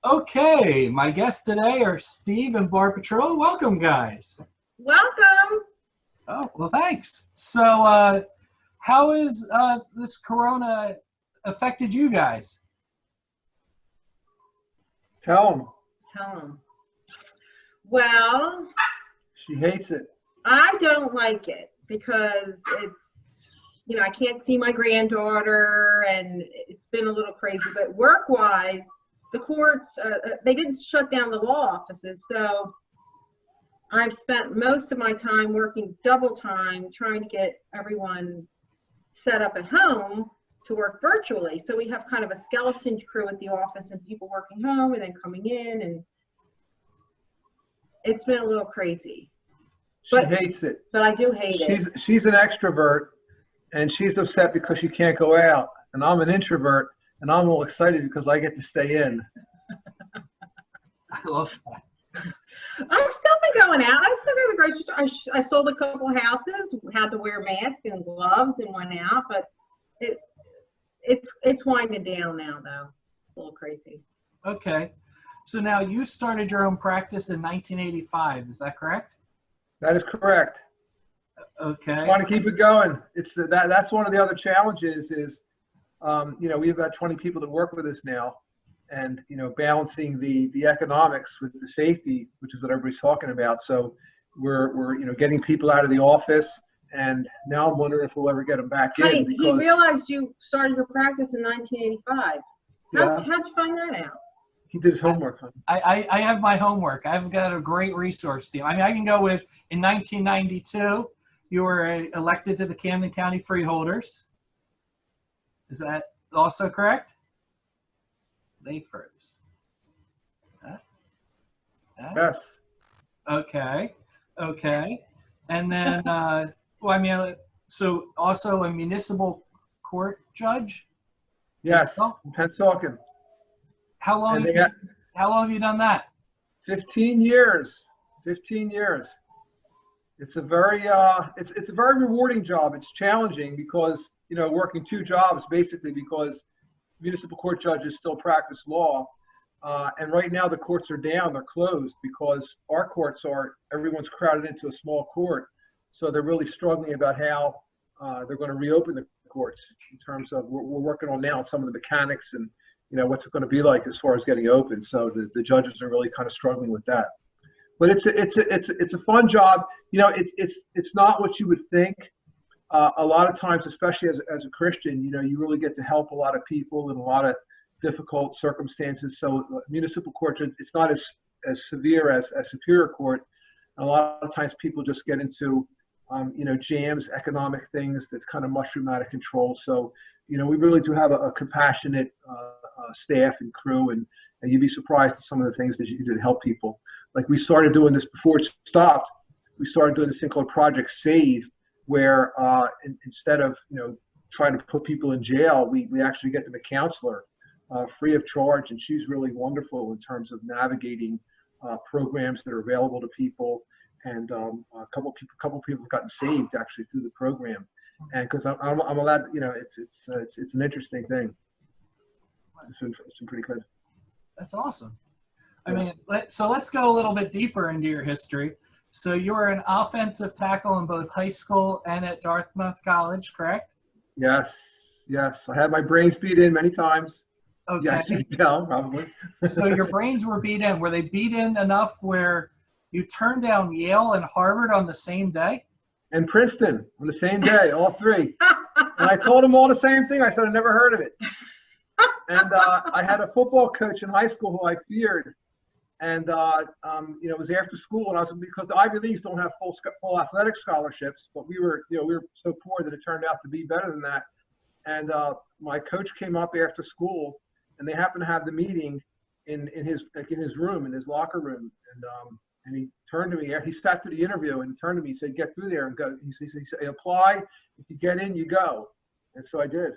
Okay, my guests today are Steve and Barb Petrillo. Welcome, guys. Welcome. Oh, well, thanks. How has this corona affected you guys? Tell him. Tell them. Well, She hates it. I don't like it because I can't see my granddaughter and it's been a little crazy. But work-wise, the courts, they didn't shut down the law offices. So I've spent most of my time working double time trying to get everyone set up at home to work virtually. So we have kind of a skeleton crew at the office and people working home and then coming in, and it's been a little crazy. She But- hates it. But I do hate it. She's an extrovert, and she's upset because she can't go out. And I'm an introvert, and I'm all excited because I get to stay in. I love that. I've still been going out. I still go to the grocery store. I sold a couple houses, had to wear masks and gloves and went out, but it's winding down now though. It's a little crazy. Okay, so now you started your own practice in 1985. Is that correct? That is correct. Okay. Want to keep it going. That's one of the other challenges is, we have about 20 people that work with us now, and balancing the economics with the safety, which is what everybody's talking about. So we're getting people out of the office, and now I'm wondering if we'll ever get them back Honey, in. he Because, realized you started your practice in 1985. Yeah. How'd you find that out? he did his homework. Honey. I have my homework. I've got a great resource team. I mean, I can go with, in 1992, you were elected to the Camden County Freeholders. Is that also correct? They froze. Huh? Huh? Yes. Okay. And then, so also a municipal court judge? Yes. well? Pennsauken. How long, And they got how long have you done that? 15 years. 15 years. It's a very it's a very rewarding job. It's challenging because working two jobs basically because municipal court judges still practice law, and right now the courts are down. They're closed because our courts everyone's crowded into a small court, so they're really struggling about how they're going to reopen the courts in terms of we're working on now some of the mechanics and what's it going to be like as far as getting open. So the judges are really kind of struggling with that. But it's a fun job. It's not what you would think. A lot of times, especially as a Christian, you really get to help a lot of people in a lot of difficult circumstances. So municipal court, it's not as severe as Superior Court. And a lot of times people just get into jams, economic things that kind of mushroom out of control. So we really do have a compassionate staff and crew, and you'd be surprised at some of the things that you can do to help people. Like we started doing this before it stopped. We started doing this thing called Project Save, where instead of trying to put people in jail, we actually get them a counselor free of charge, and she's really wonderful in terms of navigating programs that are available to people. And a couple people have gotten saved actually through the program, and because I'm allowed, it's an interesting thing. It's been pretty good. That's awesome. I mean, let's go a little bit deeper into your history. So you were an offensive tackle in both high school and at Dartmouth College, correct? Yes. I had my brains beat in many times. Okay. Yeah, you can tell, probably. So your brains were beat in. Were they beat in enough where you turned down Yale and Harvard on the same day? And Princeton on the same day, all three. And I told them all the same thing. I said, I never heard of it. And I had a football coach in high school who I feared. And, it was after school, and because the Ivy Leagues don't have full athletic scholarships, but we were so poor that it turned out to be better than that. And my coach came up after school, and they happened to have the meeting in his room, in his locker room. And he turned to me, he sat through the interview and turned to me, he said, get through there and go. He said, apply. If you get in, you go. And so I did.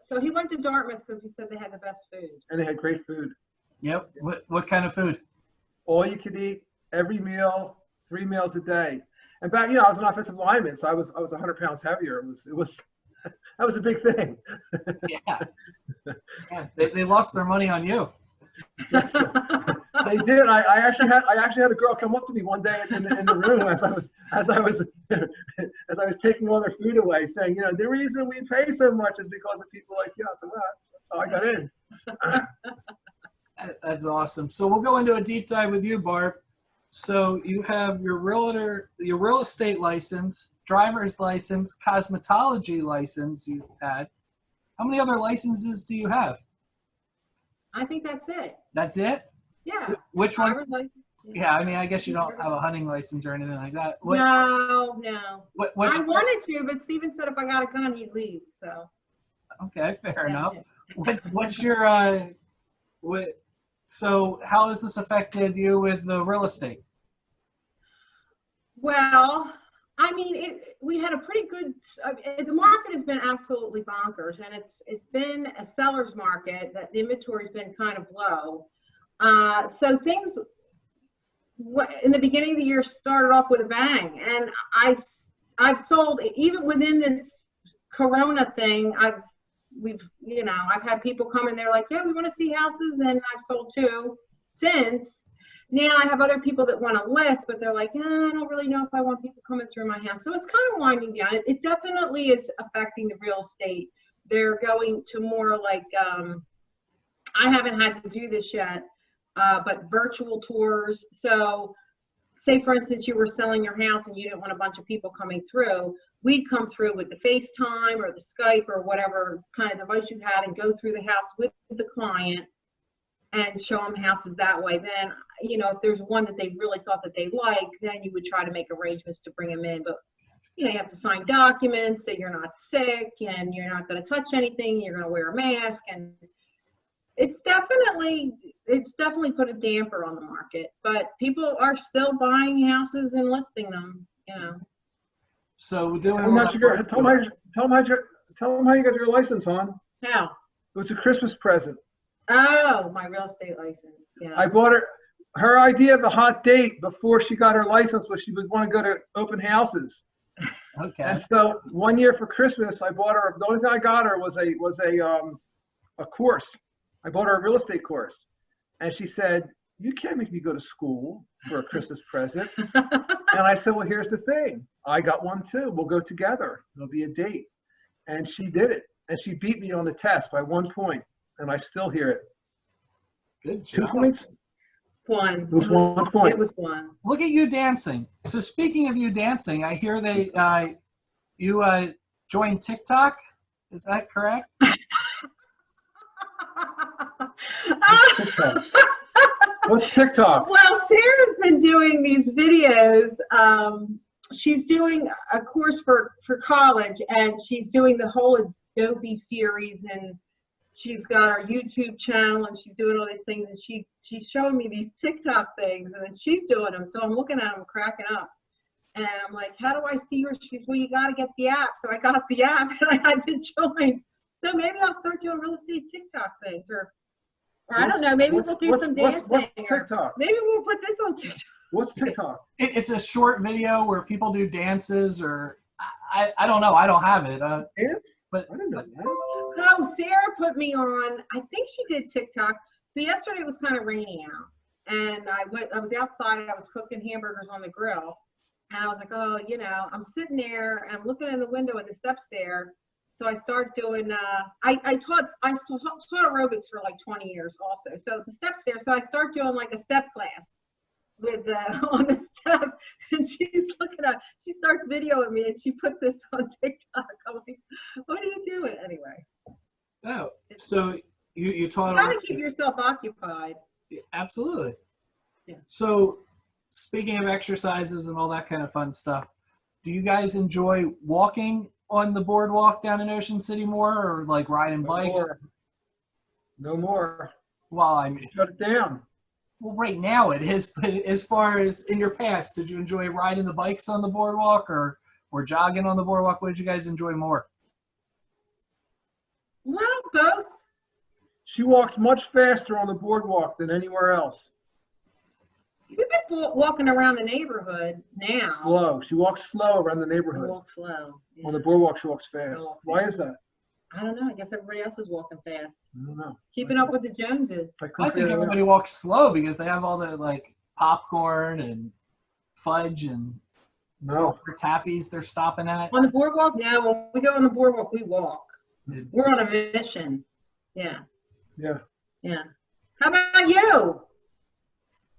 So he went to Dartmouth because he said they had the best food. And they had great food. Yep. What kind of food? All you could eat, every meal, 3 meals a day. And back, I was an offensive lineman, so I was 100 pounds heavier. It was that was a big thing. Yeah. They lost their money on you. Yes, they did. I actually had a girl come up to me one day in the room as I was taking all their food away, saying, you know, the reason we pay so much is because of people like you. I said, well, that's how I got in. That's awesome. So we'll go into a deep dive with you, Barb. So you have your real estate license, driver's license, cosmetology license you had. How many other licenses do you have? I think that's it. That's it? Yeah. Which one? Driver's license. Yeah, I mean, I guess you don't have a hunting license or anything like that. No. What's, I wanted to, but Steven said if I got a gun, he'd leave. So. okay, fair enough. What's your so how has this affected you with the real estate? Well, I mean, we had a pretty good. The market has been absolutely bonkers, and it's been a seller's market. That the inventory's been kind of low. So things in the beginning of the year started off with a bang, and I've sold even within this Corona thing. I've had people come in there like, yeah, we want to see houses, and I've sold 2 since. Now I have other people that want to list, but they're like, I don't really know if I want people coming through my house. So it's kind of winding down. It definitely is affecting the real estate. They're going to more like, I haven't had to do this yet, but virtual tours. So say, for instance, you were selling your house and you didn't want a bunch of people coming through. We'd come through with the FaceTime or the Skype or whatever kind of device you had and go through the house with the client and show them houses that way. Then, you know, if there's one that they really thought that they like, then you would try to make arrangements to bring them in. But, you know, you have to sign documents that you're not sick and you're not going to touch anything. You're going to wear a mask. And it's definitely put a damper on the market. But people are still buying houses and listing them, you know. So tell them how you got your license on. How? It was a Christmas present. Oh, my real estate license. Yeah. I bought her idea of a hot date before she got her license was she would want to go to open houses. Okay. And so one year for Christmas, I bought her. The only thing I got her was a course. I bought her a real estate course, and she said, "You can't make me go to school for a Christmas present." And I said, "Well, here's the thing. I got one too. We'll go together. It'll be a date." And she did it, and she beat me on the test by 1 point. And I still hear it. Good 2 job. points? 1. It was 1 point. It was 1. Look at you dancing. So speaking of you dancing, I hear you joined TikTok. Is that correct? What's TikTok? What's TikTok? Well, Sarah's been doing these videos. She's doing a course for college, and she's doing the whole Adobe series, and she's got her YouTube channel, and she's doing all these things, and she's showing me these TikTok things, and then she's doing them. So I'm looking at them, cracking up, and I'm like, how do I see yours? She's, well, you got to get the app. So I got the app, and I had to join. So maybe I'll start doing real estate TikTok things, or I don't know. Maybe we'll do some dancing. What's TikTok? Maybe we'll put this on TikTok. What's TikTok? It's a short video where people do dances, or I don't know. I don't have it. But I don't know that. No, Sarah put me on. I think she did TikTok. So yesterday it was kind of rainy out, and I was outside and I was cooking hamburgers on the grill, and I was like, oh, you know, I'm sitting there and I'm looking in the window at the steps there. So I started doing. I taught aerobics for like 20 years also. So the steps there. So I start doing like a step class with on the step, and she's looking at. She starts videoing me, and she put this on TikTok. I'm like, what are you doing anyway? oh, so you taught. You gotta keep yourself occupied. Absolutely. Yeah. So speaking of exercises and all that kind of fun stuff, do you guys enjoy walking on the boardwalk down in Ocean City more, or like riding bikes? No more. Well, I mean, Shut it down. well, right now it is, but as far as in your past, did you enjoy riding the bikes on the boardwalk or jogging on the boardwalk? What did you guys enjoy more? Well, both. She walks much faster on the boardwalk than anywhere else. We've been walking around the neighborhood now. Slow. She walks slow around the I neighborhood. walk slow. Yeah. On the boardwalk, she walks fast. I walk Why fast. is that? I don't know. I guess everybody else is walking fast. I don't know. Keeping up with the Joneses. I couldn't I think figure it out. everybody walks slow because they have all the like popcorn and fudge and No. silver taffies they're stopping at. On the boardwalk? No, when we go on the boardwalk, we walk. We're on a mission. Yeah. Yeah. Yeah. How about you?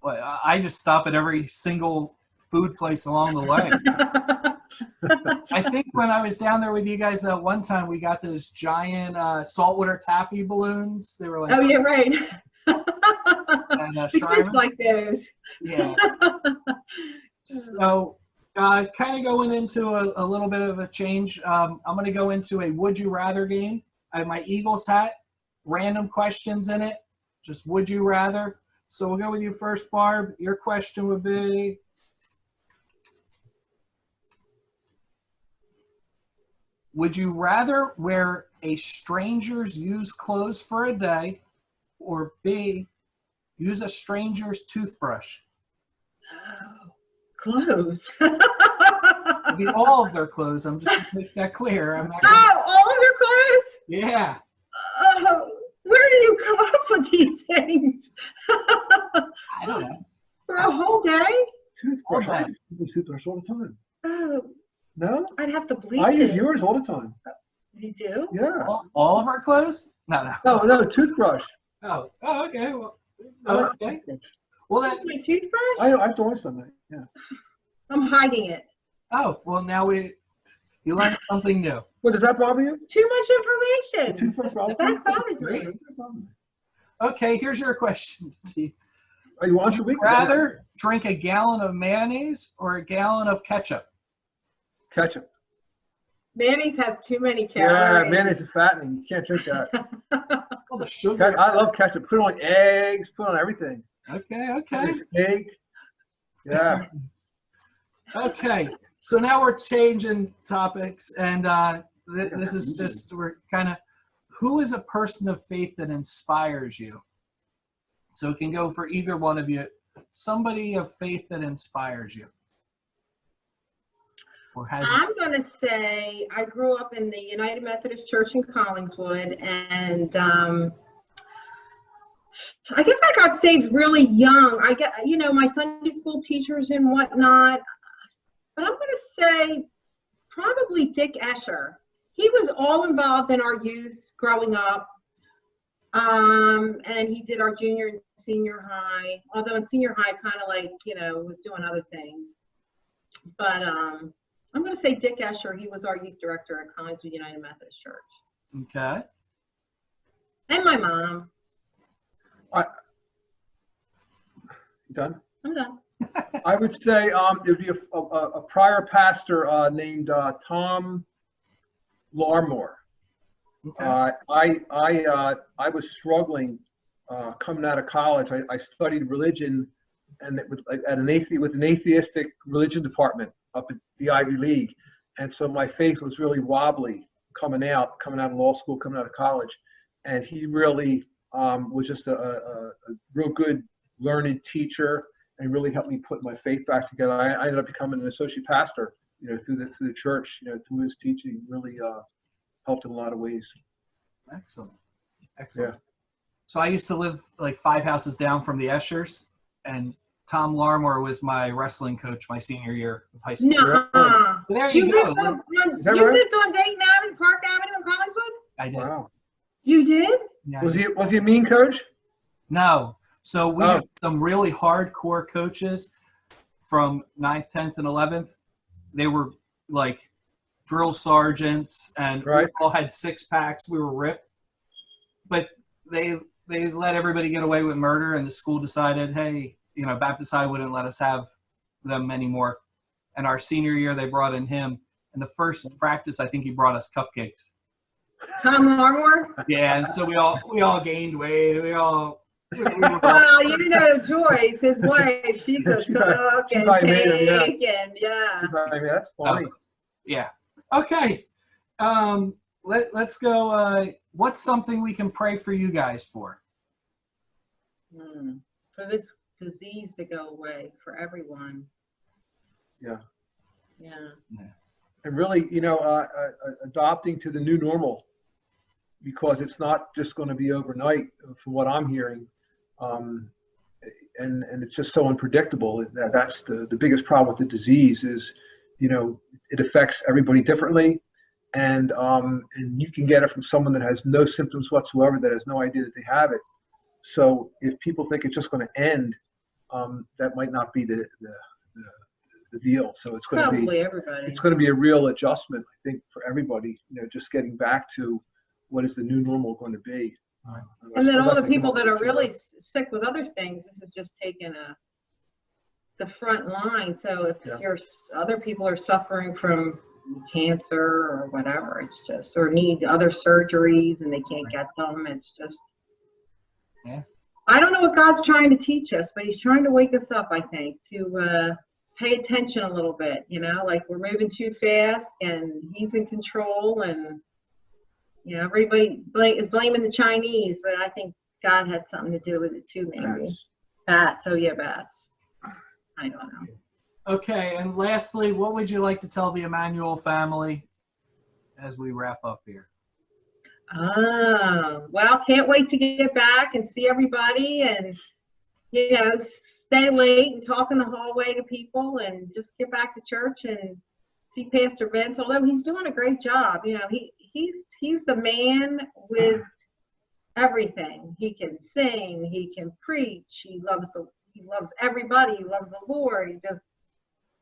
Well, I just stop at every single food place along the way. I think when I was down there with you guys that one time, we got those giant saltwater taffy balloons. They were like, Oh, yeah, right. and, We kids Shrimers. like those. Yeah. So, kind of going into a little bit of a change. I'm going to go into a would you rather game. I have my Eagles hat, random questions in it, just would you rather. So we'll go with you first, Barb. Your question would be, would you rather wear a stranger's used clothes for a day, or B, use a stranger's toothbrush? Oh, clothes. I mean, all of their clothes. I'm just going to make that clear. I'm not gonna, Oh, all of your clothes? yeah. Oh, where do you come up with these things? I don't know. For a whole day? Toothbrush. All I day. use toothbrush all the time. Oh, No? I'd have to bleach I use it. yours all the time. You do? Yeah. All of our clothes? No. No, toothbrush. Oh, okay. Well, I like okay. toothbrush. Well, then. My toothbrush? I've always done that. Yeah. I'm hiding it. Oh, well, now you learned something new. Well, does that bother you? Too much information. Toothbrush all the That time? bothers great. me. Okay, here's your question, Steve. Are you once a week? Rather drink a gallon of mayonnaise or a gallon of ketchup? Ketchup. Mayonnaise has too many Yeah, calories. mayonnaise is fattening. You can't drink that. Oh, the sugar. I love ketchup. Put it on eggs. Put it on everything. Okay. Steak. Yeah. Okay. So now we're changing topics, and this is just, we're kind of, who is a person of faith that inspires you? So it can go for either one of you. Somebody of faith that inspires you. Or has it? I'm going to say I grew up in the United Methodist Church in Collingswood, and I guess I got saved really young. I get, my Sunday school teachers and whatnot. But I'm going to say probably Dick Escher. He was all involved in our youth growing up. And he did our junior and senior high. Although in senior high, kind of like, was doing other things. But I'm going to say Dick Escher. He was our youth director at Collingswood United Methodist Church. Okay. And my mom. Done? I'm done. I would say it would be a prior pastor named Tom Larmore. Okay. I was struggling coming out of college. I studied religion, and it was with an atheistic religion department up at the Ivy League, and so my faith was really wobbly coming out of law school, coming out of college, and he really was just a real good learned teacher, and really helped me put my faith back together. I ended up becoming an associate pastor, through the church, through his teaching, really helped in a lot of ways. Excellent. Yeah. So I used to live like 5 houses down from the Eschers, and Tom Larmore was my wrestling coach my senior year of high school. No. So there you go. Lived on, Is that you right? lived on Dayton Avenue, Park Avenue in Collingswood? I did. Wow. You did? Yeah, I Was did. he a mean coach? No. So we Oh. had some really hardcore coaches from 9th, 10th, and 11th. They were like drill sergeants, and Right. we all had 6-packs. We were ripped. But they let everybody get away with murder, and the school decided, hey, Baptist High wouldn't let us have them anymore. And our senior year, they brought in him. And the first practice, I think he brought us cupcakes. Tom Larmore? Yeah, and so we all gained weight. We were all Well, Joyce, his wife, she's a She cook and probably made him, yeah. cake and yeah. I mean, that's funny. yeah. Okay. Let's go. What's something we can pray for you guys for? For this disease to go away for everyone. Yeah. Yeah. And really, adopting to the new normal. because it's not just going to be overnight, from what I'm hearing. And it's just so unpredictable. That's the biggest problem with the disease is, it affects everybody differently. And you can get it from someone that has no symptoms whatsoever, that has no idea that they have it. So if people think it's just going to end, that might not be the deal. So it's going to be everybody. It's going to be a real adjustment, I think, for everybody. Just getting back to what is the new normal going to be. And then all the people that are really sick with other things, this is just taking the front line. So if other people are suffering from cancer or whatever, it's just, or need other surgeries and they can't get them, it's just, I don't know what God's trying to teach us, but he's trying to wake us up, I think, to pay attention a little bit, like we're moving too fast and he's in control, and everybody is blaming the Chinese, but I think God had something to do with it too, maybe. Bats. Oh yeah, bats. I don't know. Okay, and lastly, what would you like to tell the Immanuel family as we wrap up here? Well, can't wait to get back and see everybody, and stay late and talk in the hallway to people, and just get back to church and see Pastor Vince. Although he's doing a great job, he's the man with everything. He can sing, he can preach, he loves everybody, he loves the Lord.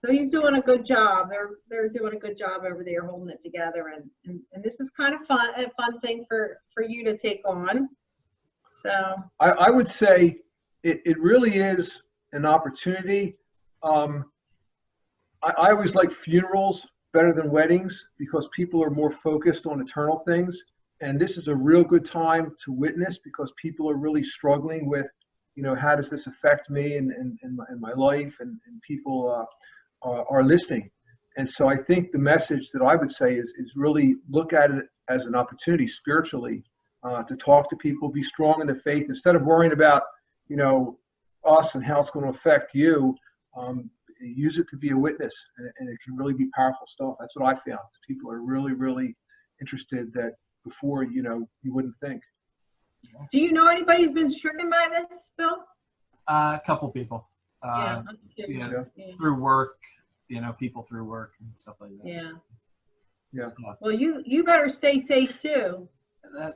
So he's doing a good job. They're doing a good job over there holding it together, and this is kind of a fun thing for you to take on. So I would say it really is an opportunity. I always like funerals better than weddings because people are more focused on eternal things, and this is a real good time to witness because people are really struggling with, how does this affect me and my life, and people are listening. And so I think the message that I would say is really look at it as an opportunity spiritually to talk to people, be strong in the faith instead of worrying about us and how it's going to affect you. Use it to be a witness, and it can really be powerful stuff. That's what I found. People are really, really interested that before, you wouldn't think. do you know anybody who's been stricken by this, Bill? A couple people. Through work, people through work and stuff like that. Yeah. So, Well, you better stay safe too.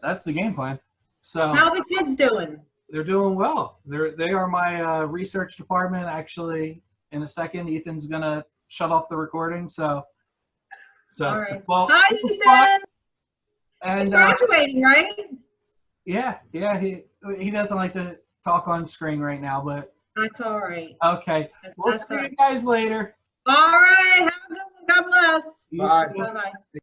that's the game plan. So How's the kids doing? they're doing well. They are my research department. Actually, in a second, Ethan's gonna shut off the recording. So All right. well, Hi, it was fun. Ethan. And He's graduating, right? yeah, he doesn't like to talk on screen right now, but That's all right. okay. We'll That's see all you right. guys later. All right. Have a good one. God bless. You Bye. too. Bye-bye.